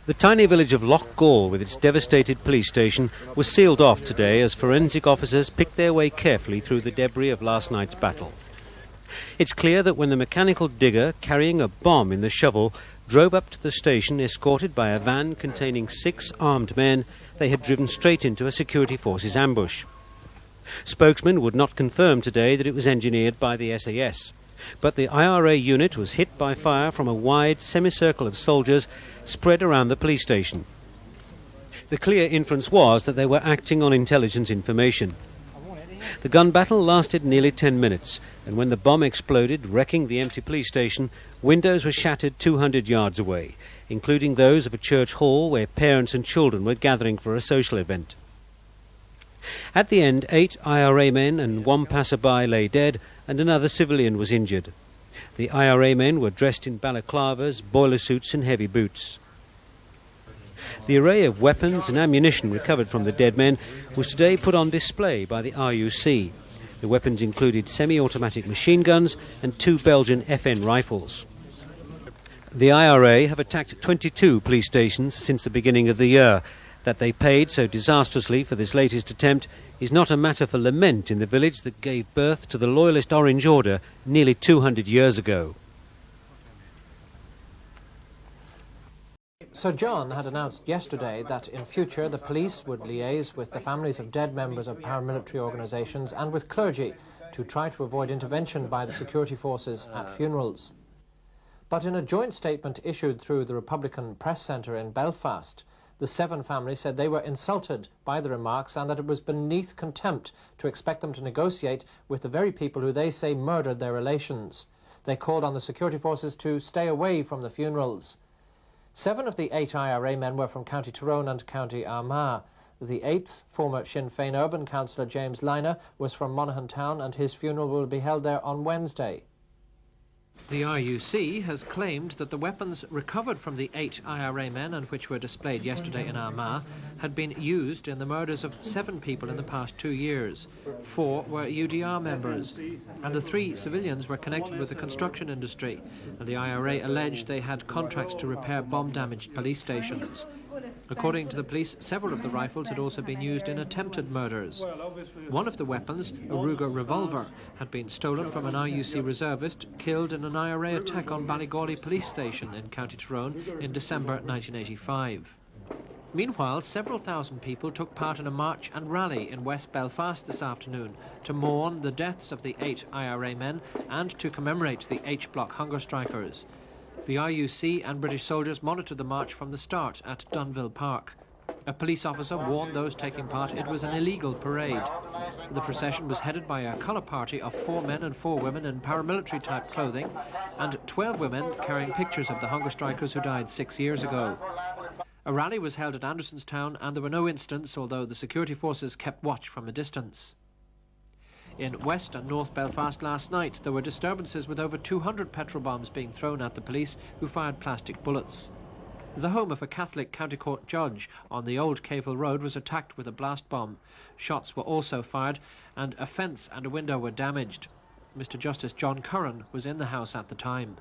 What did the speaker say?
The tiny village of Loughgall, with its devastated police station, was sealed off today as forensic officers picked their way carefully through the debris of last night's battle. It's clear that when the mechanical digger, carrying a bomb in the shovel, drove up to the station escorted by a van containing 6 armed men, they had driven straight into a security forces ambush. Spokesmen would not confirm today that it was engineered by the SAS. But the IRA unit was hit by fire from a wide semicircle of soldiers spread around the police station. The clear inference was that they were acting on intelligence information. The gun battle lasted nearly 10 minutes, and when the bomb exploded, wrecking the empty police station, windows were shattered 200 yards away, including those of a church hall where parents and children were gathering for a social event. At the end, 8 IRA men and 1 passerby lay dead, and another civilian was injured. The IRA men were dressed in balaclavas, boiler suits and heavy boots. The array of weapons and ammunition recovered from the dead men was today put on display by the RUC. The weapons included semi-automatic machine guns and 2 Belgian FN rifles. The IRA have attacked 22 police stations since the beginning of the year. That they paid so disastrously for this latest attempt is not a matter for lament in the village that gave birth to the Loyalist Orange Order nearly 200 years ago. Sir John had announced yesterday that in future the police would liaise with the families of dead members of paramilitary organisations and with clergy to try to avoid intervention by the security forces at funerals. But in a joint statement issued through the Republican Press Centre in Belfast, the 7 families said they were insulted by the remarks and that it was beneath contempt to expect them to negotiate with the very people who they say murdered their relations. They called on the security forces to stay away from the funerals. 7 of the 8 IRA men were from County Tyrone and County Armagh. The 8th, former Sinn Féin urban councillor James Lynagh, was from Monaghan Town, and his funeral will be held there on Wednesday. The RUC has claimed that the weapons recovered from the 8 IRA men and which were displayed yesterday in Armagh had been used in the murders of 7 people in the past 2 years. 4 were UDR members, and the 3 civilians were connected with the construction industry, and the IRA alleged they had contracts to repair bomb-damaged police stations. According to the police, several of the rifles had also been used in attempted murders. One of the weapons, a Ruger revolver, had been stolen from an RUC reservist killed in an IRA attack on Ballygawley police station in County Tyrone in December 1985. Meanwhile, several thousand people took part in a march and rally in West Belfast this afternoon to mourn the deaths of the 8 IRA men and to commemorate the H-Block hunger strikers. The RUC and British soldiers monitored the march from the start at Dunville Park. A police officer warned those taking part it was an illegal parade. The procession was headed by a colour party of 4 men and 4 women in paramilitary-type clothing and 12 women carrying pictures of the hunger strikers who died 6 years ago. A rally was held at Andersonstown and there were no incidents, although the security forces kept watch from a distance. In West and North Belfast last night, there were disturbances with over 200 petrol bombs being thrown at the police, who fired plastic bullets. The home of a Catholic County Court judge on the Old Cavill Road was attacked with a blast bomb. Shots were also fired, and a fence and a window were damaged. Mr. Justice John Curran was in the house at the time.